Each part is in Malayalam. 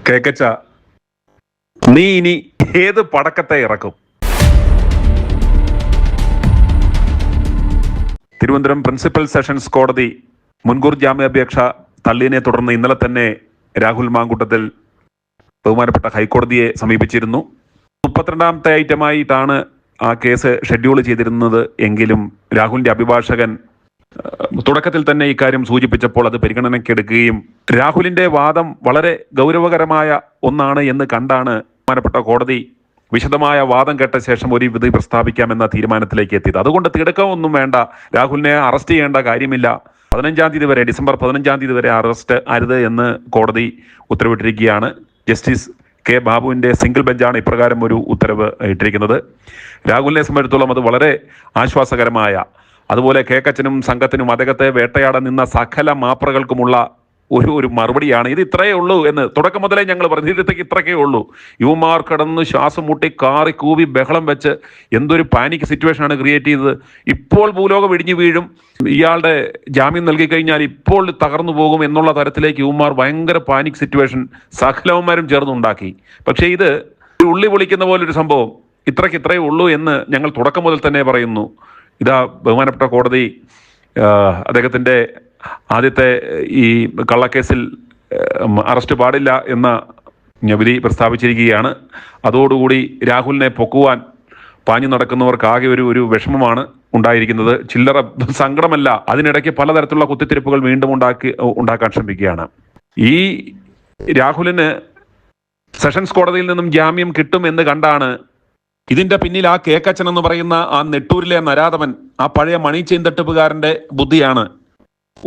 കേക്കച്ച, നീ ഇനി ഏത് പടക്കത്തെ ഇറക്കും? തിരുവനന്തപുരം പ്രിൻസിപ്പൽ സെഷൻസ് കോടതി മുൻകൂർ ജാമ്യാപേക്ഷ തള്ളിയതിനെ തുടർന്ന് ഇന്നലെ തന്നെ രാഹുൽ മാങ്കൂട്ടത്തിൽ ബഹുമാനപ്പെട്ട ഹൈക്കോടതിയെ സമീപിച്ചിരുന്നു. 32ാമത്തെ ഐറ്റമായിട്ടാണ് ആ കേസ് ഷെഡ്യൂൾ ചെയ്തിരുന്നത് എങ്കിലും രാഹുലിന്റെ അഭിഭാഷകൻ തുടക്കത്തിൽ തന്നെ ഇക്കാര്യം സൂചിപ്പിച്ചപ്പോൾ അത് പരിഗണനയ്ക്കെടുക്കുകയും രാഹുലിന്റെ വാദം വളരെ ഗൗരവകരമായ ഒന്നാണ് എന്ന് കണ്ടാണ് ബഹുമാനപ്പെട്ട കോടതി വിശദമായ വാദം കേട്ട ശേഷം ഒരു വിധി പ്രസ്താവിക്കാമെന്ന തീരുമാനത്തിലേക്ക് എത്തിയത്. അതുകൊണ്ട് തിടുക്കമൊന്നും വേണ്ട, രാഹുലിനെ അറസ്റ്റ് ചെയ്യേണ്ട കാര്യമില്ല, 15-ാം തീയതി വരെ, ഡിസംബർ 15-ാം തീയതി വരെ അറസ്റ്റ് അരുത് എന്ന് കോടതി ഉത്തരവിട്ടിരിക്കുകയാണ്. ജസ്റ്റിസ് കെ ബാബുവിന്റെ സിംഗിൾ ബെഞ്ചാണ് ഇപ്രകാരം ഒരു ഉത്തരവ് ഇട്ടിരിക്കുന്നത്. രാഹുലിനെ സംബന്ധിച്ചിടത്തോളം അത് വളരെ ആശ്വാസകരമായ, അതുപോലെ കേക്കച്ചനും സംഘത്തിനും അദ്ദേഹത്തെ വേട്ടയാടാൻ നിന്ന സകല മാപ്രകൾക്കുമുള്ള ഒരു മറുപടിയാണ്. ഇത് ഇത്രയേ ഉള്ളൂ എന്ന് തുടക്കം മുതലേ ഞങ്ങൾ പറഞ്ഞു. ഇതിലേക്ക് ഇത്രയൊക്കെ ഉള്ളൂ. യുവമാർ കിടന്ന് ശ്വാസം മുട്ടി കാറി കൂവി ബഹളം വെച്ച് എന്തൊരു പാനിക് സിറ്റുവേഷനാണ് ക്രിയേറ്റ് ചെയ്തത്. ഇപ്പോൾ ഭൂലോകം ഇടിഞ്ഞു വീഴും, ഇയാളുടെ ജാമ്യം നൽകി കഴിഞ്ഞാൽ ഇപ്പോൾ തകർന്നു പോകും എന്നുള്ള തരത്തിലേക്ക് യുവമാർ ഭയങ്കര പാനിക് സിറ്റുവേഷൻ സകലവന്മാരും ചേർന്നുണ്ടാക്കി. പക്ഷേ ഇത് ഉള്ളി പൊളിക്കുന്ന പോലൊരു സംഭവം, ഇത്രയേ ഉള്ളൂ എന്ന് ഞങ്ങൾ തുടക്കം മുതൽ തന്നെ പറയുന്നു. ഇതാ ബഹുമാനപ്പെട്ട കോടതി അദ്ദേഹത്തിന്റെ ആദ്യത്തെ ഈ കള്ളക്കേസിൽ അറസ്റ്റ് പാടില്ല എന്ന വിധി പ്രസ്താവിച്ചിരിക്കുകയാണ്. അതോടുകൂടി രാഹുലിനെ പൊക്കുവാൻ പാഞ്ഞു നടക്കുന്നവർക്ക് ആകെ ഒരു വിഷമമാണ് ഉണ്ടായിരിക്കുന്നത്. ചില്ലറ സങ്കടമല്ല, അതിനിടയ്ക്ക് പലതരത്തിലുള്ള കുത്തിത്തിരിപ്പുകൾ വീണ്ടും ഉണ്ടാക്കാൻ ശ്രമിക്കുകയാണ്. ഈ രാഹുലിന് സെഷൻസ് കോടതിയിൽ നിന്നും ജാമ്യം കിട്ടും എന്ന് കണ്ടാണ് ഇതിന്റെ പിന്നിൽ ആ കേക്കച്ചൻ എന്ന് പറയുന്ന ആ നെട്ടൂരിലെ നരാധവൻ, ആ പഴയ മണി ചെയിൻതട്ടിപ്പുകാരന്റെ ബുദ്ധിയാണ്.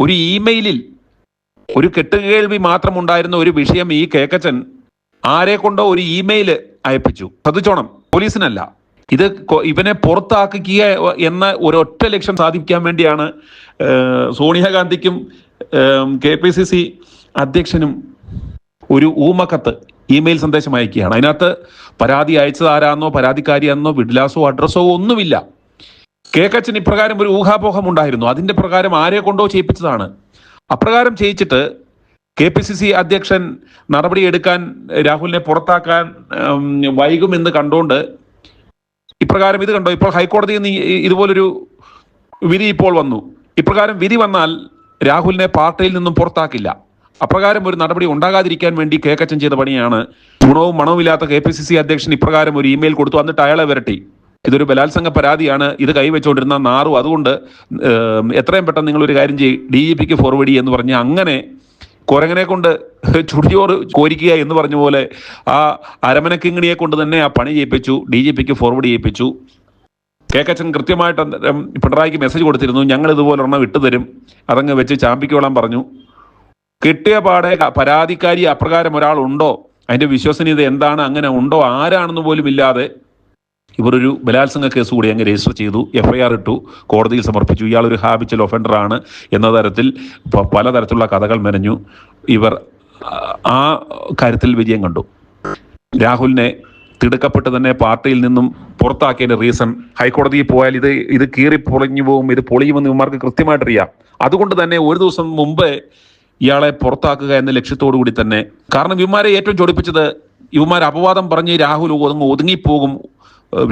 ഒരു ഇമെയിലിൽ ഒരു കെട്ടുകേൾവി മാത്രമുണ്ടായിരുന്ന ഒരു വിഷയം ഈ കേക്കച്ചൻ ആരെ കൊണ്ടോ ഒരു ഇമെയിൽ അയപ്പിച്ചു. ശ്രദ്ധിച്ചോണം, പോലീസിനല്ല. ഇത് ഇവനെ പുറത്താക്കുക എന്ന ഒരൊറ്റ ലക്ഷ്യം സാധിക്കാൻ വേണ്ടിയാണ് സോണിയാഗാന്ധിക്കും KPCC അധ്യക്ഷനും ഒരു ഊമക്കത്ത് ഇമെയിൽ സന്ദേശം അയക്കുകയാണ്. അതിനകത്ത് പരാതി അയച്ചത് ആരാന്നോ പരാതിക്കാരിയാണെന്നോ വിഡ്ലാസോ അഡ്രസ്സോ ഒന്നുമില്ല. കേക്കച്ചൻ ഇപ്രകാരം ഒരു ഊഹാപോഹം ഉണ്ടായിരുന്നു. അതിന്റെ പ്രകാരം ആരെ കൊണ്ടോ ചെയ്യിപ്പിച്ചതാണ്. അപ്രകാരം ചെയ്യിച്ചിട്ട് KPCC അധ്യക്ഷൻ നടപടിയെടുക്കാൻ, രാഹുലിനെ പുറത്താക്കാൻ വൈകുമെന്ന് കണ്ടുകൊണ്ട് ഇപ്രകാരം ഇത് കണ്ടോ, ഇപ്പോൾ ഹൈക്കോടതിയിൽ നിന്ന് ഇതുപോലൊരു വിധി ഇപ്പോൾ വന്നു. ഇപ്രകാരം വിധി വന്നാൽ രാഹുലിനെ പാർട്ടിയിൽ നിന്നും പുറത്താക്കില്ല. അപ്രകാരം ഒരു നടപടി ഉണ്ടാകാതിരിക്കാൻ വേണ്ടി കേക്കച്ചൻ ചെയ്ത പണിയാണ്. ഗുണവും മണവുമില്ലാത്ത KPCC അധ്യക്ഷൻ ഇപ്രകാരം ഒരു ഇമെയിൽ കൊടുത്തു, എന്നിട്ട് അയാളെ വരട്ടി. ഇതൊരു ബലാത്സംഗ പരാതിയാണ്, ഇത് കൈവച്ചുകൊണ്ടിരുന്ന നാറു, അതുകൊണ്ട് എത്രയും പെട്ടെന്ന് നിങ്ങളൊരു കാര്യം ചെയ്യും, DGPക്ക് ഫോർവേഡ് എന്ന് പറഞ്ഞ് അങ്ങനെ കുരങ്ങനെ കൊണ്ട് ചുടിയോറ് കോരിക്കുക എന്ന് പറഞ്ഞ പോലെ ആ അരമനക്കിങ്ങിണിയെ കൊണ്ട് തന്നെ ആ പണി ചെയ്യിപ്പിച്ചു, DGPക്ക് ഫോർവേഡ് ചെയ്യിപ്പിച്ചു. കേക്കച്ചൻ കൃത്യമായിട്ട് പിണറായിക്ക് മെസ്സേജ് കൊടുത്തിരുന്നു, ഞങ്ങൾ ഇതുപോലെ ഒരെണ്ണം ഇട്ടുതരും, അതങ്ങ് വെച്ച് ചാമ്പിക്കോളാൻ പറഞ്ഞു. കിട്ടിയ പാടെ പരാതിക്കാരി അപ്രകാരം ഒരാളുണ്ടോ, അതിന്റെ വിശ്വസനീയത എന്താണ്, അങ്ങനെ ഉണ്ടോ, ആരാണെന്ന് പോലും ഇല്ലാതെ ഇവർ ഒരു ബലാത്സംഗ കേസ് കൂടി അങ്ങ് രജിസ്റ്റർ ചെയ്തു, FIR ഇട്ടു, കോടതിയിൽ സമർപ്പിച്ചു. ഇയാളൊരു ഹാബിച്വൽ ഒഫൻഡറാണ് എന്ന തരത്തിൽ പലതരത്തിലുള്ള കഥകൾ മെനഞ്ഞു. ഇവർ ആ കാര്യത്തിൽ വിജയം കണ്ടു. രാഹുലിനെ തിടുക്കപ്പെട്ട് തന്നെ പാർട്ടിയിൽ നിന്നും പുറത്താക്കിയതിന്റെ റീസൺ, ഹൈക്കോടതിയിൽ പോയാൽ ഇത് കീറി പൊളിഞ്ഞു പോകും, ഇത് പൊളിയുമെന്ന് ഇവന്മാർക്ക് കൃത്യമായിട്ടറിയാം. അതുകൊണ്ട് തന്നെ ഒരു ദിവസം മുമ്പ് ഇയാളെ പുറത്താക്കുക എന്ന ലക്ഷ്യത്തോടു കൂടി തന്നെ, കാരണം ഇവന്മാരെ ഏറ്റവും ചൊടിപ്പിച്ചത്, ഇവന്മാർ അപവാദം പറഞ്ഞ് രാഹുൽ ഒതുങ്ങിപ്പോകും,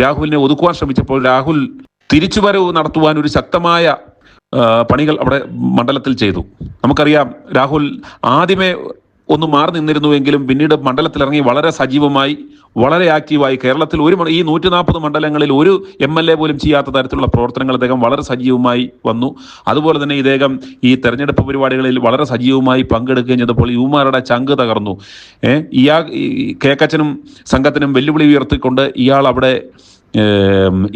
രാഹുലിനെ ഒതുക്കുവാൻ ശ്രമിച്ചപ്പോൾ രാഹുൽ തിരിച്ചുവരവ് നടത്തുവാൻ ഒരു ശക്തമായ പണികൾ അവിടെ മണ്ഡലത്തിൽ ചെയ്തു. നമുക്കറിയാം, രാഹുൽ ആദ്യമേ ഒന്ന് മാറി നിന്നിരുന്നുവെങ്കിലും പിന്നീട് മണ്ഡലത്തിലിറങ്ങി വളരെ സജീവമായി, വളരെ ആക്റ്റീവായി. കേരളത്തിൽ ഈ 140 മണ്ഡലങ്ങളിൽ ഒരു MLA പോലും ചെയ്യാത്ത തരത്തിലുള്ള പ്രവർത്തനങ്ങൾ അദ്ദേഹം വളരെ സജീവമായി വന്നു. അതുപോലെ തന്നെ ഇദ്ദേഹം ഈ തെരഞ്ഞെടുപ്പ് പരിപാടികളിൽ വളരെ സജീവമായി പങ്കെടുക്കുകയും ചെയ്തപ്പോൾ യുവമാരുടെ ചങ്ക് തകർന്നു. കേക്കച്ചനും സംഘത്തിനും വെല്ലുവിളി ഉയർത്തിക്കൊണ്ട് ഇയാൾ അവിടെ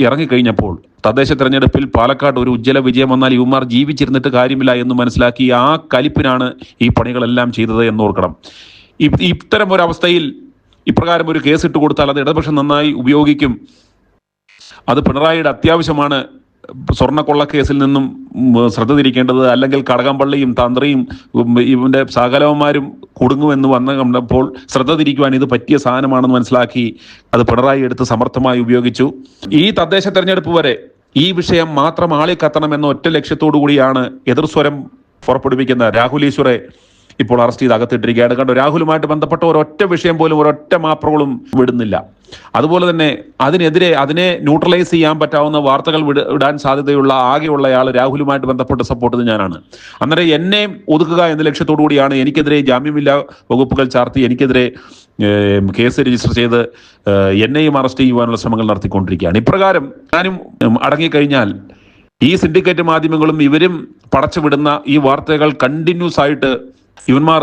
ഇറങ്ങിക്കഴിഞ്ഞപ്പോൾ തദ്ദേശ തെരഞ്ഞെടുപ്പിൽ പാലക്കാട് ഒരു ഉജ്ജ്വല വിജയം വന്നാൽ യുവമാർ ജീവിച്ചിരുന്നിട്ട് കാര്യമില്ല എന്ന് മനസ്സിലാക്കി ആ കലിപ്പിനാണ് ഈ പണികളെല്ലാം ചെയ്തത് എന്നോർക്കണം. ഇത്തരം ഒരവസ്ഥയിൽ ഇപ്രകാരം ഒരു കേസ് ഇട്ട് കൊടുത്താൽ അത് ഇടതുപക്ഷം നന്നായി ഉപയോഗിക്കും. അത് പിണറായിയുടെ അത്യാവശ്യമാണ്. സ്വർണ്ണക്കൊള്ളക്കേസിൽ നിന്നും ശ്രദ്ധ തിരിക്കേണ്ടത്, അല്ലെങ്കിൽ കടകംപള്ളിയും തന്ത്രിയും ഇവന്റെ സകലവന്മാരും കുടുങ്ങുമെന്ന് കണ്ടപ്പോൾ ശ്രദ്ധ തിരിക്കുവാൻ ഇത് പറ്റിയ സാധനമാണെന്ന് മനസ്സിലാക്കി അത് പിണറായി എടുത്ത് സമർത്ഥമായി ഉപയോഗിച്ചു. ഈ തദ്ദേശ തെരഞ്ഞെടുപ്പ് വരെ ഈ വിഷയം മാത്രം ആളിക്കത്തണം എന്ന ഒറ്റ ലക്ഷ്യത്തോടു കൂടിയാണ് എതിർസ്വരം പുറപ്പെടുവിക്കുന്ന രാഹുൽ ഈശ്വറെ ഇപ്പോൾ അറസ്റ്റ് ചെയ്ത് അകത്തിട്ടിരിക്കുകയാണ്. കണ്ടോ, രാഹുലുമായിട്ട് ബന്ധപ്പെട്ട ഒരൊറ്റ വിഷയം പോലും ഒരൊറ്റ മാപ്പറുകളും വിടുന്നില്ല. അതുപോലെ തന്നെ അതിനെ ന്യൂട്രലൈസ് ചെയ്യാൻ പറ്റാവുന്ന വാർത്തകൾ വിടാൻ സാധ്യതയുള്ള ആകെയുള്ളയാൾ രാഹുലുമായിട്ട് ബന്ധപ്പെട്ട് സപ്പോർട്ട് ചെയ്ത് ഞാനാണ്. അന്നേരം എന്നെ ഒതുക്കുക എന്ന ലക്ഷ്യത്തോടു കൂടിയാണ് എനിക്കെതിരെ ജാമ്യമില്ലാ വകുപ്പുകൾ ചാർത്തി എനിക്കെതിരെ കേസ് രജിസ്റ്റർ ചെയ്ത് എന്നെയും അറസ്റ്റ് ചെയ്യുവാനുള്ള ശ്രമങ്ങൾ നടത്തിക്കൊണ്ടിരിക്കുകയാണ്. ഇപ്രകാരം ഞാനും അടങ്ങിക്കഴിഞ്ഞാൽ ഈ സിൻഡിക്കേറ്റ് മാധ്യമങ്ങളും ഇവരും പടച്ചുവിടുന്ന ഈ വാർത്തകൾ കണ്ടിന്യൂസ് ആയിട്ട് ഇവന്മാർ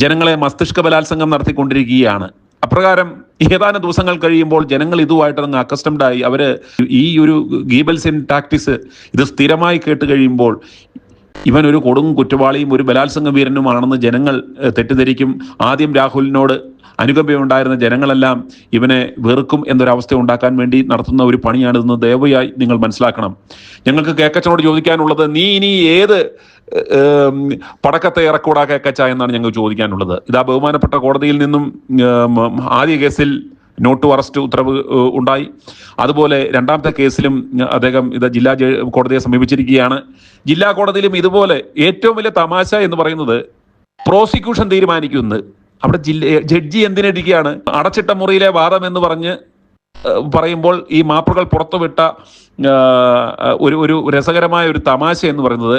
ജനങ്ങളെ മസ്തിഷ്ക ബലാത്സംഗം നടത്തിക്കൊണ്ടിരിക്കുകയാണ്. അപ്രകാരം ഏതാനും ദിവസങ്ങൾ കഴിയുമ്പോൾ ജനങ്ങൾ ഇതുമായിട്ട് അങ്ങ് അക്കസ്റ്റംഡ് ആയി. അവര് ഈ ഒരു ഗീബൽസിൻ ടാക്ടിക്സ് ഇത് സ്ഥിരമായി കേട്ട് കഴിയുമ്പോൾ ഇവൻ ഒരു കൊടും കുറ്റവാളിയും ഒരു ബലാത്സംഗ വീരനുമാണെന്ന് ജനങ്ങൾ തെറ്റിദ്ധരിക്കും. ആദ്യം രാഹുലിനോട് അനുകമ്പയുണ്ടായിരുന്ന ജനങ്ങളെല്ലാം ഇവനെ വെറുക്കും എന്നൊരവസ്ഥ ഉണ്ടാക്കാൻ വേണ്ടി നടത്തുന്ന ഒരു പണിയാണിതെന്ന് ദയവായി നിങ്ങൾ മനസ്സിലാക്കണം. ഞങ്ങൾക്ക് കേക്കച്ചനോട് ചോദിക്കാനുള്ളത്, നീ ഇനി ഏത് പടക്കത്തെ ഇറക്കൂടാ കേക്കച്ച എന്നാണ് ഞങ്ങൾ ചോദിക്കാനുള്ളത്. ഇതാ ബഹുമാനപ്പെട്ട കോടതിയിൽ നിന്നും ആദ്യ കേസിൽ നോട്ട് ടു അറസ്റ്റ് ഉത്തരവ് ഉണ്ടായി. അതുപോലെ രണ്ടാമത്തെ കേസിലും അദ്ദേഹം ഇത് ജില്ലാ കോടതിയെ സമീപിച്ചിരിക്കുകയാണ്. ജില്ലാ കോടതിയിലും ഇതുപോലെ ഏറ്റവും വലിയ തമാശ എന്ന് പറയുന്നത് പ്രോസിക്യൂഷൻ തീരുമാനിക്കുന്നു. അവിടെ ജഡ്ജി എന്തിനിരിക്കുകയാണ്? അടച്ചിട്ട മുറിയിലെ വാദം എന്ന് പറയുമ്പോൾ ഈ മാപ്പുകൾ പുറത്തുവിട്ട ഒരു രസകരമായ ഒരു തമാശ എന്ന് പറയുന്നത്,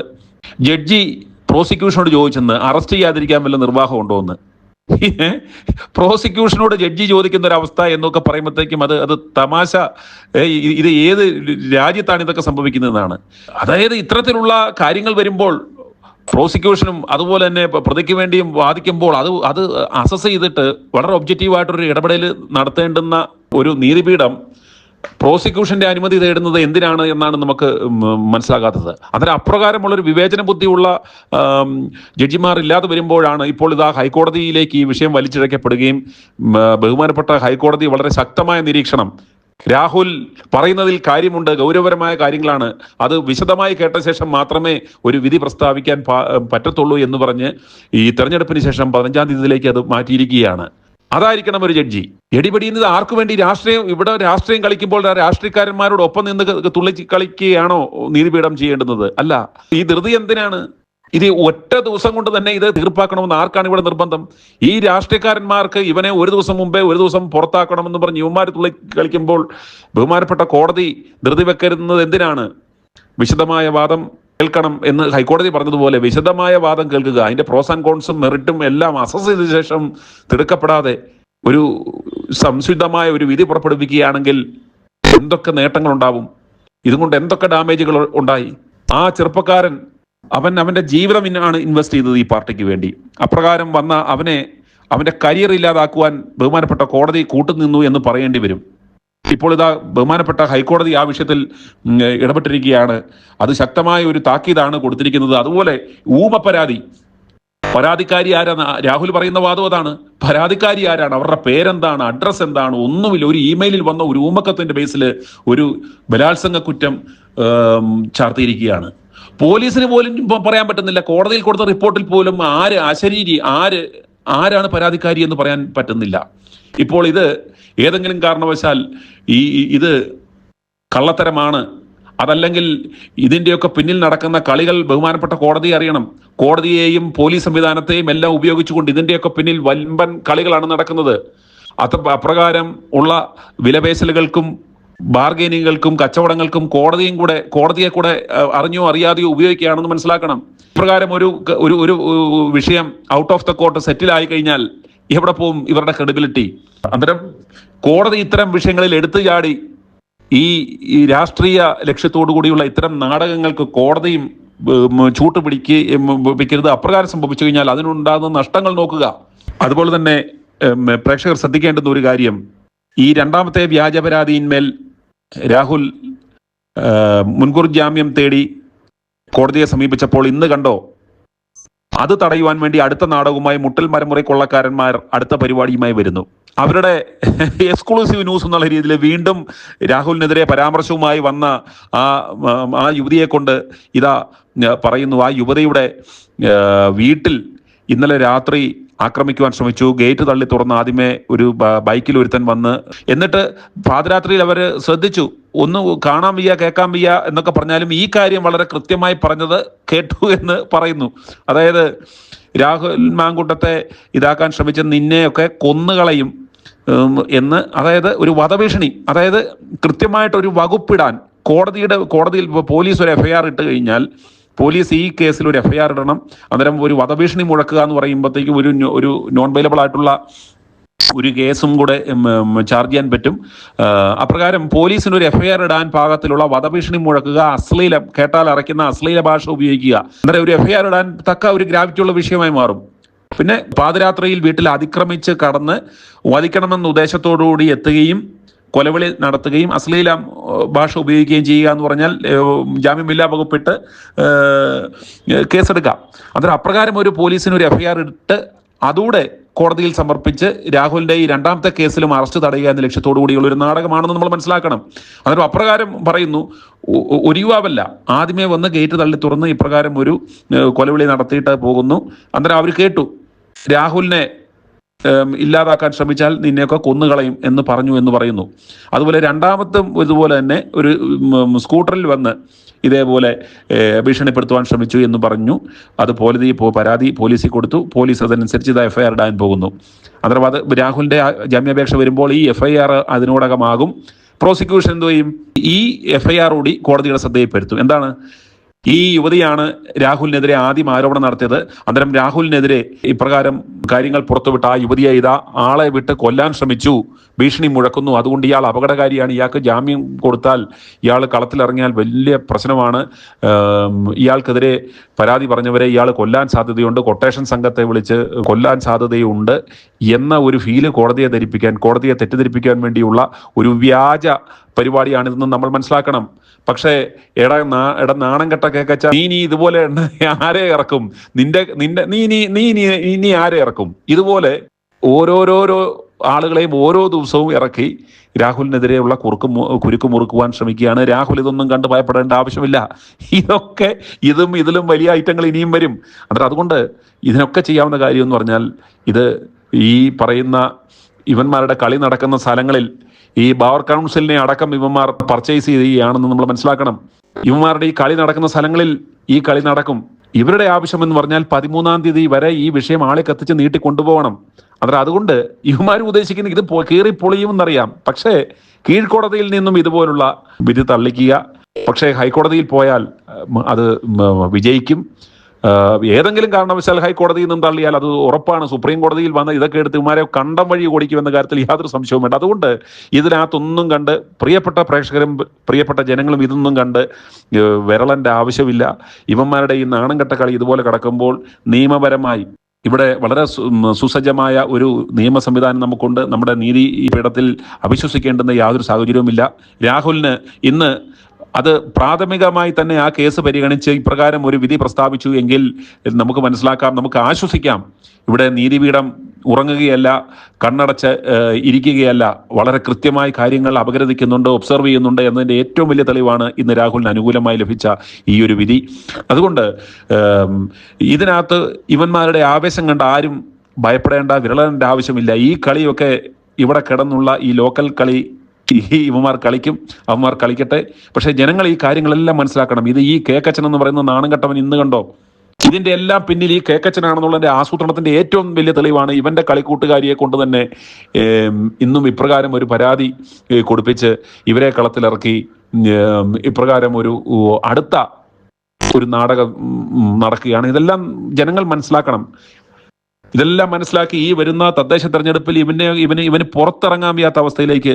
ജഡ്ജി പ്രോസിക്യൂഷനോട് ചോദിച്ചെന്ന് അറസ്റ്റ് ചെയ്യാതിരിക്കാൻ വല്ല നിർവാഹം ഉണ്ടോ എന്ന്. പ്രോസിക്യൂഷനോട് ജഡ്ജി ചോദിക്കുന്ന ഒരു അവസ്ഥ എന്നൊക്കെ പറയുമ്പോഴത്തേക്കും അത് തമാശ. ഇത് ഏത് രാജ്യത്താണ് ഇതൊക്കെ സംഭവിക്കുന്നതെന്നാണ്. അതായത് ഇത്തരത്തിലുള്ള കാര്യങ്ങൾ വരുമ്പോൾ പ്രോസിക്യൂഷനും അതുപോലെ തന്നെ പ്രതിക്ക് വേണ്ടിയും വാദിക്കുമ്പോൾ അത് അസസ് ചെയ്തിട്ട് വളരെ ഒബ്ജക്റ്റീവായിട്ടൊരു ഇടപെടൽ നടത്തേണ്ടുന്ന ഒരു നീതിപീഠം പ്രോസിക്യൂഷന്റെ അനുമതി തേടുന്നത് എന്തിനാണ് എന്നാണ് നമുക്ക് മനസ്സിലാകാത്തത്. അന്നേരം അപ്രകാരമുള്ളൊരു വിവേചന ബുദ്ധിയുള്ള ജഡ്ജിമാർ ഇല്ലാതെ വരുമ്പോഴാണ് ഇപ്പോൾ ഇതാ ഹൈക്കോടതിയിലേക്ക് ഈ വിഷയം വലിച്ചിഴക്കപ്പെടുകയും ബഹുമാനപ്പെട്ട ഹൈക്കോടതി വളരെ ശക്തമായ നിരീക്ഷണം, രാഹുൽ പറയുന്നതിൽ കാര്യമുണ്ട്, ഗൗരവപരമായ കാര്യങ്ങളാണ്, അത് വിശദമായി കേട്ട ശേഷം മാത്രമേ ഒരു വിധി പ്രസ്താവിക്കാൻ പറ്റത്തുള്ളൂ എന്ന് പറഞ്ഞ് ഈ തെരഞ്ഞെടുപ്പിന് ശേഷം 15-ാം തീയതിയിലേക്ക് അത് മാറ്റിയിരിക്കുകയാണ്. അതായിരിക്കണം ഒരു ജഡ്ജി. എടിപടിയുന്നത് ആർക്കു വേണ്ടി? ഇവിടെ രാഷ്ട്രീയം കളിക്കുമ്പോൾ രാഷ്ട്രീയക്കാരന്മാരോടൊപ്പം നിന്ന് തുള്ളി കളിക്കുകയാണോ നീതിപീഠം ചെയ്യേണ്ടുന്നത്? അല്ല. ഈ ധൃതി എന്തിനാണ്? ഇത് ഒറ്റ ദിവസം കൊണ്ട് തന്നെ ഇത് തീർപ്പാക്കണമെന്ന് ആർക്കാണ് ഇവിടെ നിർബന്ധം? ഈ രാഷ്ട്രീയക്കാരന്മാർക്ക് ഇവനെ ഒരു ദിവസം മുമ്പേ ഒരു ദിവസം പുറത്താക്കണമെന്ന് പറഞ്ഞ് ഇവന്മാർ തുള്ളി കളിക്കുമ്പോൾ ബഹുമാനപ്പെട്ട കോടതി ധൃതി വെക്കരുന്നത് എന്തിനാണ്? വിശദമായ വാദം കേൾക്കണം എന്ന് ഹൈക്കോടതി പറഞ്ഞതുപോലെ വിശദമായ വാദം കേൾക്കുക, അതിന്റെ പ്രോസ് ആൻഡ് കോൺസും മെറിറ്റും എല്ലാം അസസ് ചെയ്ത ശേഷം തിടുക്കപ്പെടാതെ ഒരു സംശുദ്ധമായ ഒരു വിധി പുറപ്പെടുവിക്കുകയാണെങ്കിൽ എന്തൊക്കെ നേട്ടങ്ങൾ ഉണ്ടാവും, ഇതുകൊണ്ട് എന്തൊക്കെ ഡാമേജുകൾ ഉണ്ടായി. ആ ചെറുപ്പക്കാരൻ അവന്റെ ജീവിതം ആണ് ഇൻവെസ്റ്റ് ചെയ്തത് ഈ പാർട്ടിക്ക് വേണ്ടി. അപ്രകാരം വന്ന അവന്റെ കരിയർ ഇല്ലാതാക്കുവാൻ ബഹുമാനപ്പെട്ട കോടതി കൂട്ടുനിന്നു എന്ന് പറയേണ്ടി വരും. ഇപ്പോൾ ഇതാ ബഹുമാനപ്പെട്ട ഹൈക്കോടതി ആ വിഷയത്തിൽ ഇടപെട്ടിരിക്കുകയാണ്. അത് ശക്തമായ ഒരു താക്കീതാണ് കൊടുത്തിരിക്കുന്നത്. അതുപോലെ പരാതിക്കാരി ആരാണ്? രാഹുൽ പറയുന്ന വാദം അതാണ്. പരാതിക്കാരി ആരാണ്? അവരുടെ പേരെന്താണ്? അഡ്രസ് എന്താണ്? ഒന്നുമില്ല. ഒരു ഇമെയിലിൽ വന്ന ഒരു ഊമക്കത്തിന്റെ ബേസിൽ ഒരു ബലാത്സംഗ കുറ്റം ചാർത്തിയിരിക്കുകയാണ്. പോലീസിന് പോലും പറയാൻ പറ്റുന്നില്ല. കോടതിയിൽ കൊടുത്ത റിപ്പോർട്ടിൽ പോലും ആരാണ് പരാതിക്കാരി എന്ന് പറയാൻ പറ്റുന്നില്ല. ഇപ്പോൾ ഇത് ഏതെങ്കിലും കാരണവശാൽ ഇത് കള്ളത്തരമാണ്, അതല്ലെങ്കിൽ ഇതിന്റെയൊക്കെ പിന്നിൽ നടക്കുന്ന കളികൾ ബഹുമാനപ്പെട്ട കോടതി അറിയണം. കോടതിയെയും പോലീസ് സംവിധാനത്തെയും എല്ലാം ഉപയോഗിച്ചുകൊണ്ട് ഇതിന്റെയൊക്കെ പിന്നിൽ വൻപൻ കളികളാണ് നടക്കുന്നത്. അപ്രകാരം ഉള്ള വിലപേശലുകൾക്കും ബാർഗൈനിങ്ങുകൾക്കും കച്ചവടങ്ങൾക്കും കോടതിയെ കൂടെ അറിഞ്ഞോ അറിയാതെയോ ഉപയോഗിക്കുകയാണെന്ന് മനസ്സിലാക്കണം. ഇപ്രകാരം ഒരു വിഷയം ഔട്ട് ഓഫ് ദ കോർട്ട് സെറ്റിലായി കഴിഞ്ഞാൽ എവിടെ പോവും ഇവരുടെ ക്രെഡിബിലിറ്റി? അന്നേരം കോടതി ഇത്തരം വിഷയങ്ങളിൽ എടുത്തു ചാടി ഈ രാഷ്ട്രീയ ലക്ഷ്യത്തോടു കൂടിയുള്ള ഇത്തരം നാടകങ്ങൾക്ക് കോടതിയും ചൂട്ടുപിടിക്കരുത്. അപ്രകാരം സംഭവിച്ചു കഴിഞ്ഞാൽ അതിനുണ്ടാകുന്ന നഷ്ടങ്ങൾ നോക്കുക. അതുപോലെ തന്നെ പ്രേക്ഷകർ ശ്രദ്ധിക്കേണ്ടുന്ന ഒരു കാര്യം, ഈ രണ്ടാമത്തെ വ്യാജ പരാതിയിന്മേൽ രാഹുൽ മുൻകൂർ ജാമ്യം തേടി കോടതിയെ സമീപിച്ചപ്പോൾ ഇന്ന് കണ്ടോ, അത് തടയുവാൻ വേണ്ടി അടുത്ത നാടകവുമായി മുട്ടൽ മരമുറി കൊള്ളക്കാരന്മാർ അടുത്ത പരിപാടിയുമായി വരുന്നു. അവരുടെ എക്സ്ക്ലൂസീവ് ന്യൂസ് എന്നുള്ള രീതിയിൽ വീണ്ടും രാഹുലിനെതിരെ പരാമർശവുമായി വന്ന ആ യുവതിയെ കൊണ്ട് ഇതാ പറയുന്നു. ആ യുവതിയുടെ വീട്ടിൽ ഇന്നലെ രാത്രി ആക്രമിക്കുവാൻ ശ്രമിച്ചു. ഗേറ്റ് തള്ളി തുറന്ന് ആദ്യമേ ഒരു ബൈക്കിൽ ഒരുത്തൻ വന്ന്, എന്നിട്ട് പാതിരാത്രിയിൽ അവർ ശ്രദ്ധിച്ചു, ഒന്ന് കാണാൻ വയ്യ കേൾക്കാൻ വയ്യ എന്നൊക്കെ പറഞ്ഞാലും ഈ കാര്യം വളരെ കൃത്യമായി പറഞ്ഞത് കേട്ടു എന്ന് പറയുന്നു. അതായത് രാഹുൽ മാങ്കൂട്ടത്തെ ഇതാക്കാൻ ശ്രമിച്ച നിന്നെയൊക്കെ കൊന്നുകളയും എന്ന്, അതായത് ഒരു വധഭീഷണി, അതായത് കൃത്യമായിട്ടൊരു വകുപ്പിടാൻ കോടതിയിൽ പോലീസ് ഒരു എഫ്ഐആർ ഇട്ട് കഴിഞ്ഞാൽ പോലീസ് ഈ കേസിൽ ഒരു എഫ്ഐആർ ഇടണം. അന്നേരം ഒരു വധഭീഷണി മുഴക്കുക എന്ന് പറയുമ്പോഴത്തേക്കും ഒരു നോൺ ബെയിലബിൾ ആയിട്ടുള്ള ഒരു കേസും കൂടെ ചാർജ് ചെയ്യാൻ പറ്റും. അപ്രകാരം പോലീസിന് ഒരു എഫ്ഐആർ ഇടാൻ പാകത്തിലുള്ള വധഭീഷണി മുഴക്കുക, കേട്ടാൽ അറയ്ക്കുന്ന അശ്ലീല ഭാഷ ഉപയോഗിക്കുക, അന്നേരം ഒരു എഫ്ഐആർ ഇടാൻ തക്ക ഒരു ഗ്രാവിറ്റിയുള്ള വിഷയമായി മാറും. പിന്നെ പാതിരാത്രിയിൽ വീട്ടിൽ അതിക്രമിച്ച് കടന്ന് വധിക്കണമെന്ന ഉദ്ദേശത്തോടുകൂടി എത്തുകയും കൊലവിളി നടത്തുകയും അശ്ലീല ഭാഷ ഉപയോഗിക്കുകയും ചെയ്യുക എന്ന് പറഞ്ഞാൽ ജാമ്യമില്ലാ വകുപ്പിട്ട് കേസെടുക്കാം. അന്നേരം അപ്രകാരം ഒരു പോലീസിന് ഒരു എഫ്ഐആർ ഇട്ട് അതൂടെ കോടതിയിൽ സമർപ്പിച്ച് രാഹുലിന്റെ ഈ രണ്ടാമത്തെ കേസിലും അറസ്റ്റ് തടയുക എന്ന ലക്ഷ്യത്തോടു കൂടിയുള്ള ഒരു നാടകമാണെന്ന് നമ്മൾ മനസ്സിലാക്കണം. അന്നേരം അപ്രകാരം പറയുന്നു, ഒരു യുവാവല്ല, ആദ്യമേ വന്ന് ഗേറ്റ് തള്ളി തുറന്ന് ഇപ്രകാരം ഒരു കൊലവിളി നടത്തിയിട്ട് പോകുന്നു. അന്നേരം അവർ കേട്ടു, രാഹുലിനെ ഇല്ലാതാക്കാൻ ശ്രമിച്ചാൽ നിന്നെയൊക്കെ കൊന്നുകളയും എന്ന് പറഞ്ഞു എന്ന് പറയുന്നു. അതുപോലെ രണ്ടാമത്തും ഇതുപോലെ തന്നെ ഒരു സ്കൂട്ടറിൽ വന്ന് ഇതേപോലെ ഭീഷണിപ്പെടുത്തുവാൻ ശ്രമിച്ചു എന്ന് പറഞ്ഞു. അത് പരാതി പോലീസിൽ കൊടുത്തു. പോലീസ് അതനുസരിച്ച് ഇത് എഫ്ഐആർ ഇടാൻ പോകുന്നു. അന്നേരം അത് രാഹുലിന്റെ ജാമ്യാപേക്ഷ വരുമ്പോൾ ഈ എഫ്ഐആർ അതിനോടകമാകും. പ്രോസിക്യൂഷൻ എന്ത് ചെയ്യും? ഈ എഫ്ഐആർ കൂടി കോടതിയുടെ ശ്രദ്ധയിൽപ്പെടുത്തും. എന്താണ്? ഈ യുവതിയാണ് രാഹുലിനെതിരെ ആദ്യം ആരോപണം നടത്തിയത്. അന്നേരം രാഹുലിനെതിരെ ഇപ്രകാരം കാര്യങ്ങൾ പുറത്തുവിട്ട ആ യുവതിയെ ആളെ വിട്ട് കൊല്ലാൻ ശ്രമിച്ചു, ഭീഷണി മുഴക്കുന്നു, അതുകൊണ്ട് ഇയാൾ അപകടകാരിയാണ്, ഇയാൾക്ക് ജാമ്യം കൊടുത്താൽ ഇയാൾ കളത്തിലിറങ്ങിയാൽ വലിയ പ്രശ്നമാണ്, ഇയാൾക്കെതിരെ പരാതി പറഞ്ഞവരെ ഇയാൾ കൊല്ലാൻ സാധ്യതയുണ്ട്, കൊട്ടേഷൻ സംഘത്തെ വിളിച്ച് കൊല്ലാൻ സാധ്യതയുണ്ട് എന്ന ഒരു ഫീല് കോടതിയെ തെറ്റിദ്ധരിപ്പിക്കാൻ വേണ്ടിയുള്ള ഒരു വ്യാജ പരിപാടിയാണിതെന്ന് നമ്മൾ മനസ്സിലാക്കണം. പക്ഷേ നാണം കെട്ട കേക്കച്ച, നീ ഇതുപോലെ ആരെ ഇറക്കും? നീ ആരെ ഇറക്കും? ഇതുപോലെ ഓരോരോ ആളുകളെയും ഓരോ ദിവസവും ഇറക്കി രാഹുലിനെതിരെയുള്ള കുരുക്ക് മുറുക്കുവാൻ ശ്രമിക്കുകയാണ്. രാഹുൽ ഇതൊന്നും കണ്ട് ഭയപ്പെടേണ്ട ആവശ്യമില്ല. ഇതിലും വലിയ ഐറ്റങ്ങൾ ഇനിയും വരും. അതുകൊണ്ട് ഇതിനൊക്കെ ചെയ്യാവുന്ന കാര്യം എന്ന് പറഞ്ഞാൽ, ഇത് ഈ പറയുന്ന ഇവന്മാരുടെ കളി നടക്കുന്ന സ്ഥലങ്ങളിൽ ഈ ബാർ കൗൺസിലിനെ അടക്കം ഇവന്മാർ പർച്ചേസ് ചെയ്യുകയാണെന്ന് നമ്മൾ മനസ്സിലാക്കണം. ഇവന്മാരുടെ ഈ കളി നടക്കുന്ന സ്ഥലങ്ങളിൽ ഈ കളി നടക്കും. ഇവരുടെ ആവശ്യം എന്ന് പറഞ്ഞാൽ 13-ാം തീയതി വരെ ഈ വിഷയം ആളെ കത്തിച്ച് നീട്ടിക്കൊണ്ടുപോകണം. അതുകൊണ്ട് ഇവന്മാർ ഉദ്ദേശിക്കുന്ന ഇത് കീറി പൊളിയുമെന്നറിയാം. പക്ഷേ കീഴ്ക്കോടതിയിൽ നിന്നും ഇതുപോലുള്ള വിധി തള്ളിക്കുക. പക്ഷേ ഹൈക്കോടതിയിൽ പോയാൽ അത് വിജയിക്കും. ഏതെങ്കിലും കാരണവശാൽ ഹൈക്കോടതിയിൽ നിന്നും തള്ളിയാൽ അത് ഉറപ്പാണ് സുപ്രീം കോടതിയിൽ വന്ന് ഇതൊക്കെ എടുത്ത് ഇവന്മാരെ കണ്ടം വഴി ഓടിക്കുമെന്ന കാര്യത്തിൽ യാതൊരു സംശയവും വേണ്ട. അതുകൊണ്ട് ഇതിനകത്തൊന്നും കണ്ട് പ്രിയപ്പെട്ട പ്രേക്ഷകരും പ്രിയപ്പെട്ട ജനങ്ങളും ഇതൊന്നും കണ്ട് വിരളന്റെ ആവശ്യമില്ല. ഇവന്മാരുടെ ഈ നാണം കെട്ട കളി ഇതുപോലെ കിടക്കുമ്പോൾ നിയമപരമായി ഇവിടെ വളരെ സുസജ്ജമായ ഒരു നിയമ സംവിധാനം നമുക്കുണ്ട്. നമ്മുടെ നീതി പീഠത്തിൽ അവിശ്വസിക്കേണ്ടുന്ന യാതൊരു സാഹചര്യവുമില്ല. രാഹുലിന് ഇന്ന് അത് പ്രാഥമികമായി തന്നെ ആ കേസ് പരിഗണിച്ച് ഇപ്രകാരം ഒരു വിധി പ്രസ്താവിച്ചു എങ്കിൽ നമുക്ക് മനസ്സിലാക്കാം, നമുക്ക് ആശ്വസിക്കാം. ഇവിടെ നീതിപീഠം ഉറങ്ങുകയല്ല, കണ്ണടച്ച് ഇരിക്കുകയല്ല, വളരെ കൃത്യമായി കാര്യങ്ങൾ അപഗ്രഥിക്കുന്നുണ്ട്, ഒബ്സർവ് ചെയ്യുന്നുണ്ട് എന്നതിൻ്റെ ഏറ്റവും വലിയ തെളിവാണ് ഇന്ന് രാഹുലിന് അനുകൂലമായി ലഭിച്ച ഈ ഒരു വിധി. അതുകൊണ്ട് ഇതിനകത്ത് ഇവന്മാരുടെ ആവേശം കണ്ട് ആരും ഭയപ്പെടേണ്ട, വിരളേണ്ട ആവശ്യമില്ല. ഈ കളിയൊക്കെ ഇവിടെ കിടന്നുള്ള ഈ ലോക്കൽ കളി ഇവന്മാർ കളിക്കും, അവന്മാർ കളിക്കട്ടെ. പക്ഷെ ജനങ്ങൾ ഈ കാര്യങ്ങളെല്ലാം മനസ്സിലാക്കണം. ഇത് ഈ കേക്കച്ചൻ എന്ന് പറയുന്ന നാണം കെട്ടവൻ ഇന്ന് കണ്ടോ, ഇതിന്റെ എല്ലാം പിന്നിൽ ഈ കേക്കച്ചനാണെന്നുള്ളതിന്റെ ആസൂത്രണത്തിന്റെ ഏറ്റവും വലിയ തെളിവാണ് ഇവന്റെ കളിക്കൂട്ടുകാരിയെ കൊണ്ട് തന്നെ ഇന്നും ഇപ്രകാരം ഒരു പരാതി കൊടുപ്പിച്ച് ഇവരെ കളത്തിലിറക്കി ഇപ്രകാരം ഒരു അടുത്ത ഒരു നാടകം നടക്കുകയാണ്. ഇതെല്ലാം ജനങ്ങൾ മനസ്സിലാക്കണം. ഇതെല്ലാം മനസ്സിലാക്കി ഈ വരുന്ന തദ്ദേശ തെരഞ്ഞെടുപ്പിൽ ഇവന് പുറത്തിറങ്ങാൻ വയ്യാത്ത അവസ്ഥയിലേക്ക്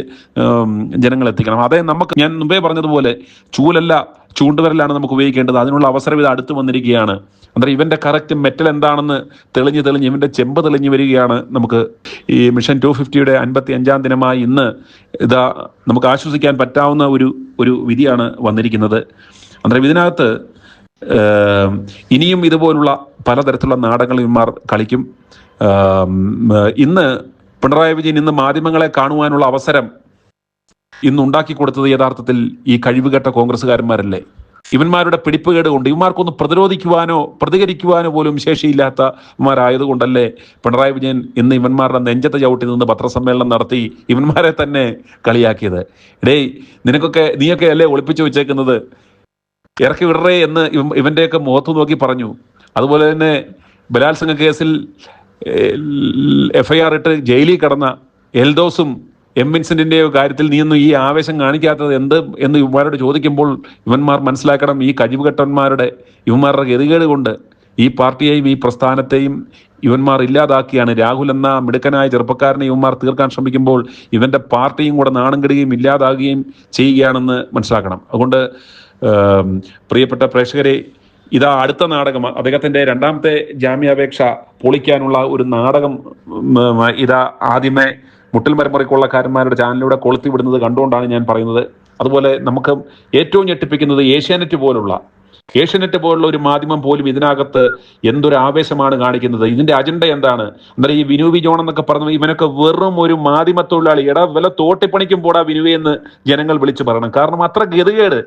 ജനങ്ങൾ എത്തിക്കണം. അതേ ഞാൻ മുമ്പേ പറഞ്ഞതുപോലെ ചൂലല്ല ചൂണ്ടുവരലാണ് നമുക്ക് ഉപയോഗിക്കേണ്ടത്. അതിനുള്ള അവസരം ഇത് അടുത്ത് വന്നിരിക്കുകയാണ്. അന്നേരം ഇവന്റെ കറക്റ്റ് മെറ്റൽ എന്താണെന്ന് തെളിഞ്ഞ് ഇവന്റെ ചെമ്പ് തെളിഞ്ഞു വരികയാണ്. നമുക്ക് ഈ മിഷൻ 250യുടെ 55-ാം ദിനമായി ഇന്ന് നമുക്ക് ആശ്വസിക്കാൻ പറ്റാവുന്ന ഒരു വിധിയാണ് വന്നിരിക്കുന്നത്. അന്നേരം ഇതിനകത്ത് ഇനിയും ഇതുപോലുള്ള പലതരത്തിലുള്ള നാടകങ്ങൾ ഇവന്മാർ കളിക്കും. ഇന്ന് പിണറായി വിജയൻ ഇന്ന് മാധ്യമങ്ങളെ കാണുവാനുള്ള അവസരം ഇന്ന് ഉണ്ടാക്കി കൊടുത്തത് യഥാർത്ഥത്തിൽ ഈ കഴിവുകെട്ട കോൺഗ്രസ്സുകാരന്മാരല്ലേ? ഇവന്മാരുടെ പിടിപ്പുകേട് കൊണ്ട് ഇവന്മാർക്കൊന്ന് പ്രതികരിക്കുവാനോ പോലും ശേഷിയില്ലാത്തവന്മാരായതുകൊണ്ടല്ലേ പിണറായി വിജയൻ ഇന്ന് ഇവന്മാരുടെ നെഞ്ചത്തെ ചവിട്ടി നിന്ന് പത്രസമ്മേളനം നടത്തി ഇവന്മാരെ തന്നെ കളിയാക്കിയത്. നീയൊക്കെ അല്ലേ ഒളിപ്പിച്ചു വെച്ചേക്കുന്നത്, ഇറക്കി വിടറേ എന്ന് ഇവന്റെയൊക്കെ മുഖത്ത് നോക്കി പറഞ്ഞു. അതുപോലെ തന്നെ ബലാത്സംഗ കേസിൽ FIR ഇട്ട് ജയിലിൽ കിടന്ന എൽദോസും വിൻസെന്റിന്റെയോ കാര്യത്തിൽ നീയൊന്നും ഈ ആവേശം കാണിക്കാത്തത് എന്ത് എന്ന് ഇവന്മാരോട് ചോദിക്കുമ്പോൾ ഇവന്മാർ മനസ്സിലാക്കണം, ഈ കഴിവുകെട്ടന്മാരുടെ ഇവന്മാരുടെ ഗതികേട് കൊണ്ട് ഈ പാർട്ടിയെയും ഈ പ്രസ്ഥാനത്തെയും ഇവന്മാർ ഇല്ലാതാക്കിയാണ്. രാഹുൽ എന്ന മിടുക്കനായ ചെറുപ്പക്കാരനെ ഇവന്മാർ തീർക്കാൻ ശ്രമിക്കുമ്പോൾ ഇവന്റെ പാർട്ടിയും കൂടെ നാണം കെടുകയും ഇല്ലാതാകുകയും ചെയ്യുകയാണെന്ന് മനസ്സിലാക്കണം. അതുകൊണ്ട് പ്രിയപ്പെട്ട പ്രേക്ഷകരെ, ഇതാ അടുത്ത നാടകം, അദ്ദേഹത്തിന്റെ രണ്ടാമത്തെ ജാമ്യാപേക്ഷ പൊളിക്കാനുള്ള ഒരു നാടകം ഇതാ ആദ്യമേ മുട്ടിൽ മരമുറിക്കൊള്ളക്കാരന്മാരുടെ ചാനലിലൂടെ കൊളുത്തി വിടുന്നത് കണ്ടുകൊണ്ടാണ് ഞാൻ പറയുന്നത്. അതുപോലെ നമുക്ക് ഏറ്റവും ഞെട്ടിപ്പിക്കുന്നത് ഏഷ്യാനെറ്റ് പോലുള്ള ഒരു മാധ്യമം പോലും ഇതിനകത്ത് എന്തൊരു ആവേശമാണ് കാണിക്കുന്നത്. ഇതിന്റെ അജണ്ട എന്താണ്? അന്നേരം ഈ വിനു വി ജോൺ എന്നൊക്കെ പറഞ്ഞ ഇവനൊക്കെ വെറും ഒരു മാധ്യമ തൊഴിലാളി, വല്ല തോട്ടിപ്പണിക്കും പോടാ വിനുവി എന്ന് ജനങ്ങൾ വിളിച്ചു പറയണം. കാരണം അത്ര ഗതികേട്,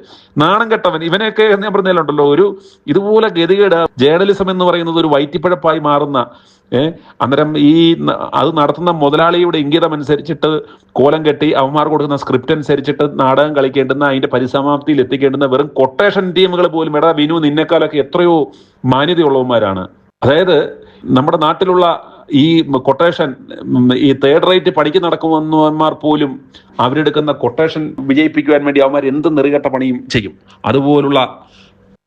നാണം കെട്ടവൻ ഇവനെയൊക്കെ ഞാൻ പറഞ്ഞാലുണ്ടല്ലോ, ഒരു ഇതുപോലെ ഗതികേട്. ജേർണലിസം എന്ന് പറയുന്നത് ഒരു വൈറ്റിപ്പഴപ്പായി മാറുന്ന അന്നേരം അത് നടത്തുന്ന മുതലാളിയുടെ ഇംഗിതം അനുസരിച്ചിട്ട് കോലം കെട്ടി അവന്മാർ കൊടുക്കുന്ന സ്ക്രിപ്റ്റ് അനുസരിച്ചിട്ട് നാടകം കളിക്കേണ്ടുന്ന, അതിന്റെ പരിസമാപ്തിയിൽ എത്തിക്കേണ്ടുന്ന വെറും കൊട്ടേഷൻ ടീമുകൾ പോലും വിനു നിന്നെക്കാലൊക്കെ എത്രയോ മാന്യതയുള്ളവന്മാരാണ്. അതായത് നമ്മുടെ നാട്ടിലുള്ള ഈ കൊട്ടേഷൻ, ഈ തേർഡ് റേറ്റ് പഠിക്ക് നടക്കുന്നവന്മാർ പോലും അവരെടുക്കുന്ന കൊട്ടേഷൻ വിജയിപ്പിക്കുവാൻ വേണ്ടി അവന്മാർ എന്ത് നെറുകെട്ട പണിയും ചെയ്യും. അതുപോലുള്ള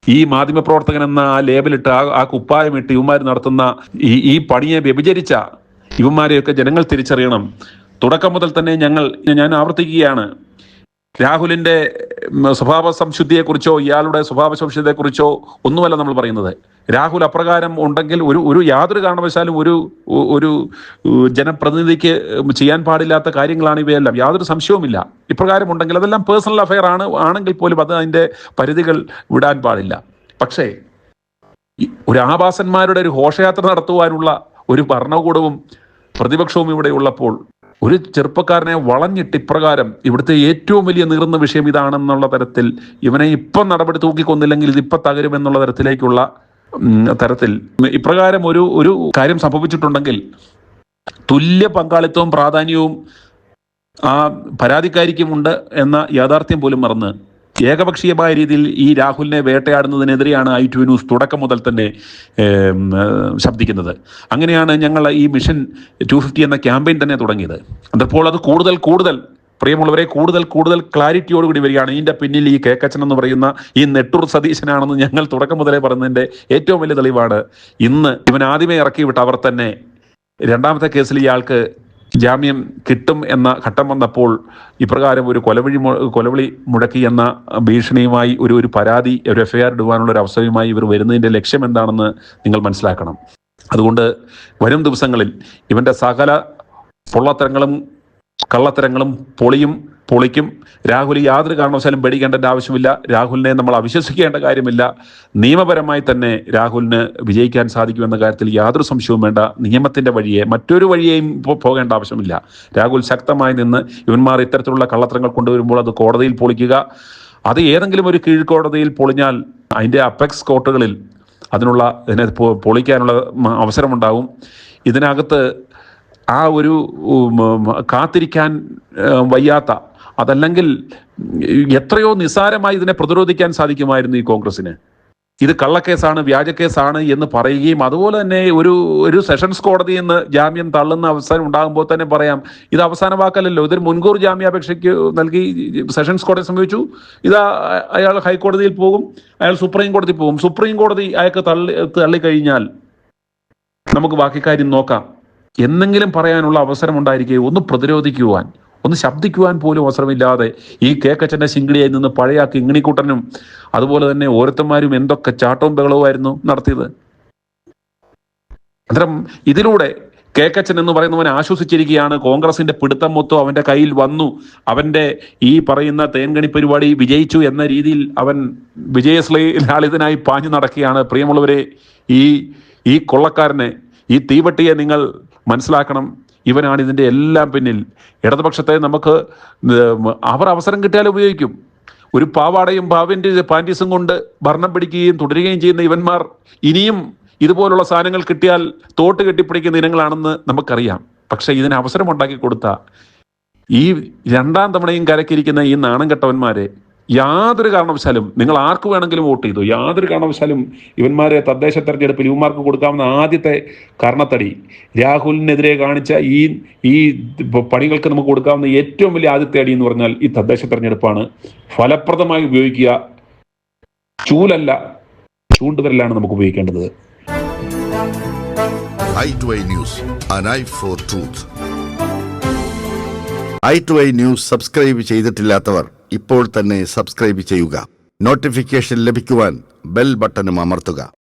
ഈ മാധ്യമപ്രവർത്തകൻ എന്ന ആ ലേബലിട്ട് ആ കുപ്പായമിട്ട് ഇവന്മാർ നടത്തുന്ന ഈ പണിയെ വ്യഭിചരിച്ച ഇവന്മാരെയൊക്കെ ജനങ്ങൾ തിരിച്ചറിയണം. തുടക്കം മുതൽ തന്നെ ഞാൻ ആവർത്തിക്കുകയാണ്, രാഹുലിന്റെ സ്വഭാവ സംശുദ്ധിയെക്കുറിച്ചോ ഇയാളുടെ സ്വഭാവ സംശുദ്ധിയെക്കുറിച്ചോ ഒന്നുമല്ല നമ്മൾ പറയുന്നത്. രാഹുൽ അപ്രകാരം ഉണ്ടെങ്കിൽ ഒരു യാതൊരു കാരണവശാലും ഒരു ജനപ്രതിനിധിക്ക് ചെയ്യാൻ പാടില്ലാത്ത കാര്യങ്ങളാണ് ഇവയെല്ലാം, യാതൊരു സംശയവുമില്ല. ഇപ്രകാരം ഉണ്ടെങ്കിൽ അതെല്ലാം പേഴ്സണൽ അഫെയർ ആണെങ്കിൽ പോലും അത് അതിന്റെ പരിധികൾ വിടാൻ പാടില്ല. പക്ഷേ ഒരു ആഭാസന്മാരുടെ ഒരു ഘോഷയാത്ര നടത്തുവാനുള്ള ഒരു ഭരണകൂടവും പ്രതിപക്ഷവും ഇവിടെ ഉള്ളപ്പോൾ ഒരു ചെറുപ്പക്കാരനെ വളഞ്ഞിട്ട് ഇപ്രകാരം ഇവിടുത്തെ ഏറ്റവും വലിയ നീറുന്ന വിഷയം ഇതാണെന്നുള്ള തരത്തിൽ ഇവനെ ഇപ്പം നടപടി തൂക്കിക്കൊന്നില്ലെങ്കിൽ ഇതിപ്പം തകരുമെന്നുള്ള തരത്തിൽ ഇപ്രകാരം ഒരു കാര്യം സംഭവിച്ചിട്ടുണ്ടെങ്കിൽ തുല്യ പങ്കാളിത്തവും പ്രാധാന്യവും ആ പരാതിക്കാരിക്കുമുണ്ട് എന്ന യാഥാർത്ഥ്യം പോലും മറന്ന് ഏകപക്ഷീയമായ രീതിയിൽ ഈ രാഹുലിനെ വേട്ടയാടുന്നതിനെതിരെയാണ് i2 ന്യൂസ് തുടക്കം മുതൽ തന്നെ ശബ്ദിക്കുന്നത്. അങ്ങനെയാണ് ഞങ്ങൾ ഈ മിഷൻ 250 എന്ന ക്യാമ്പയിൻ തന്നെ തുടങ്ങിയത്. അപ്പോൾ അത് കൂടുതൽ പ്രിയമുള്ളവരെ കൂടുതൽ ക്ലാരിറ്റിയോടുകൂടി വരികയാണ്. ഇതിന്റെ പിന്നിൽ ഈ കേക്കച്ചൻ എന്ന് പറയുന്ന ഈ നെട്ടൂർ സതീശനാണെന്ന് ഞങ്ങൾ തുടക്കം മുതലേ പറയുന്നതിന്റെ ഏറ്റവും വലിയ തെളിവാണ് ഇന്ന് ഇവൻ ആദ്യമേ ഇറക്കി വിട്ട് അവർ തന്നെ രണ്ടാമത്തെ കേസിൽ ഇയാൾക്ക് ജാമ്യം കിട്ടും എന്ന ഘട്ടം വന്നപ്പോൾ ഇപ്രകാരം ഒരു കൊലവിളി മുടക്കി എന്ന ഭീഷണിയുമായി ഒരു പരാതി, ഒരു FIR ഇടുവാനുള്ള ഒരു അവസരവുമായി ഇവർ വരുന്നതിന്റെ ലക്ഷ്യം എന്താണെന്ന് നിങ്ങൾ മനസ്സിലാക്കണം. അതുകൊണ്ട് വരും ദിവസങ്ങളിൽ ഇവന്റെ സകല പൊള്ളത്തരങ്ങളും കള്ളത്തരങ്ങളും പൊളിക്കും. രാഹുൽ യാതൊരു കാരണവശാലും പേടിക്കേണ്ട ആവശ്യമില്ല. രാഹുലിനെ നമ്മൾ അവിശ്വസിക്കേണ്ട കാര്യമില്ല. നിയമപരമായി തന്നെ രാഹുലിന് വിജയിക്കാൻ സാധിക്കുമെന്ന കാര്യത്തിൽ യാതൊരു സംശയവും വേണ്ട. നിയമത്തിന്റെ വഴിയെ മറ്റൊരു വഴിയെയും പോകേണ്ട ആവശ്യമില്ല. രാഹുൽ ശക്തമായി നിന്ന് ഇവന്മാർ ഇത്തരത്തിലുള്ള കള്ളത്തരങ്ങൾ കൊണ്ടുവരുമ്പോൾ അത് കോടതിയിൽ പൊളിക്കുക. അത് ഏതെങ്കിലും ഒരു കീഴ്ക്കോടതിയിൽ പൊളിഞ്ഞാൽ അതിന്റെ അപ്പെക്സ് കോർട്ടുകളിൽ ഇതിനെ പൊളിക്കാനുള്ള അവസരമുണ്ടാവും. ഇതിനകത്ത് ആ ഒരു കാത്തിരിക്കാൻ വയ്യാത്ത, അതല്ലെങ്കിൽ എത്രയോ നിസ്സാരമായി ഇതിനെ പ്രതിരോധിക്കാൻ സാധിക്കുമായിരുന്നു ഈ കോൺഗ്രസിന്. ഇത് കള്ളക്കേസാണ്, വ്യാജക്കേസാണ് എന്ന് പറയുകയും അതുപോലെ തന്നെ ഒരു സെഷൻസ് കോടതിയിൽ നിന്ന് ജാമ്യം തള്ളുന്ന അവസരം ഉണ്ടാകുമ്പോൾ തന്നെ പറയാം ഇത് അവസാന വാക്കല്ലല്ലോ, ഇതൊരു മുൻകൂർ ജാമ്യാപേക്ഷയ്ക്ക് നൽകി സെഷൻസ് കോടതി സമീപിച്ചു, ഇതാ അയാൾ ഹൈക്കോടതിയിൽ പോകും, അയാൾ സുപ്രീം കോടതി പോകും. സുപ്രീം കോടതി അയാൾക്ക് തള്ളിക്കഴിഞ്ഞാൽ നമുക്ക് ബാക്കി കാര്യം നോക്കാം എന്നെങ്കിലും പറയാനുള്ള അവസരം ഉണ്ടായിരിക്കെ ഒന്ന് പ്രതിരോധിക്കുവാൻ, ഒന്ന് ശബ്ദിക്കുവാൻ പോലും അവസരമില്ലാതെ ഈ കേക്കച്ചന്റെ ശിങ്കിടിയായി നിന്ന് പഴയ കിങ്ങിണിക്കുട്ടനും അതുപോലെ തന്നെ ഓരോരുത്തന്മാരും എന്തൊക്കെ ചാട്ടവും ബഹളവുമായിരുന്നു നടത്തിയത്. അന്നേരം ഇതിലൂടെ കേക്കച്ചൻ എന്ന് പറയുന്നവൻ ആശ്വസിച്ചിരിക്കുകയാണ്. കോൺഗ്രസിന്റെ പിടുത്തം മൊത്തം അവന്റെ കയ്യിൽ വന്നു, അവന്റെ ഈ പറയുന്ന തേൻകണി പരിപാടി വിജയിച്ചു എന്ന രീതിയിൽ അവൻ വിജയശ്രീ ലാളിതനായി പാഞ്ഞു നടക്കുകയാണ്. പ്രിയമുള്ളവരെ, ഈ കൊള്ളക്കാരനെ, ഈ തീവട്ടിയെ നിങ്ങൾ മനസ്സിലാക്കണം. ഇവനാണ് ഇതിന്റെ എല്ലാം പിന്നിൽ. ഇടതുപക്ഷത്തെ നമുക്ക് അവർ അവസരം കിട്ടിയാൽ ഉപയോഗിക്കും. ഒരു പാവാടയും പാൻറ്റീസും കൊണ്ട് ഭരണം പിടിക്കുകയും തുടരുകയും ചെയ്യുന്ന ഇവന്മാർ ഇനിയും ഇതുപോലുള്ള സാധനങ്ങൾ കിട്ടിയാൽ തോട്ട് കെട്ടിപ്പിടിക്കുന്ന ഇനങ്ങളാണെന്ന് നമുക്കറിയാം. പക്ഷെ ഇതിന് അവസരം ഉണ്ടാക്കി കൊടുത്ത ഈ രണ്ടാം തവണയും കരക്കിരിക്കുന്ന ഈ നാണം കെട്ടവന്മാരെ യാതൊരു കാരണവശാലും നിങ്ങൾ ആർക്ക് വേണമെങ്കിലും വോട്ട് ചെയ്തു, യാതൊരു കാരണവശാലും ഇവന്മാരെ തദ്ദേശ തെരഞ്ഞെടുപ്പിൽ ഇവന്മാർക്ക് കൊടുക്കാവുന്ന ആദ്യത്തെ കർണത്തടി, രാഹുലിനെതിരെ കാണിച്ച ഈ പണികൾക്ക് നമുക്ക് കൊടുക്കാവുന്ന ഏറ്റവും വലിയ ആദ്യത്തെ അടി എന്ന് പറഞ്ഞാൽ ഈ തദ്ദേശ തെരഞ്ഞെടുപ്പാണ്. ഫലപ്രദമായി ഉപയോഗിക്കുക. ചൂലല്ല, ചൂണ്ടുവിരലാണ് നമുക്ക് ഉപയോഗിക്കേണ്ടത്. i2i News, an eye for truth. i2i News subscribe ചെയ്തിട്ടില്ലാത്തവർ ഇപ്പോൾ തന്നെ സബ്സ്ക്രൈബ് ചെയ്യുക. നോട്ടിഫിക്കേഷൻ ലഭിക്കുവാൻ ബെൽ ബട്ടണും അമർത്തുക.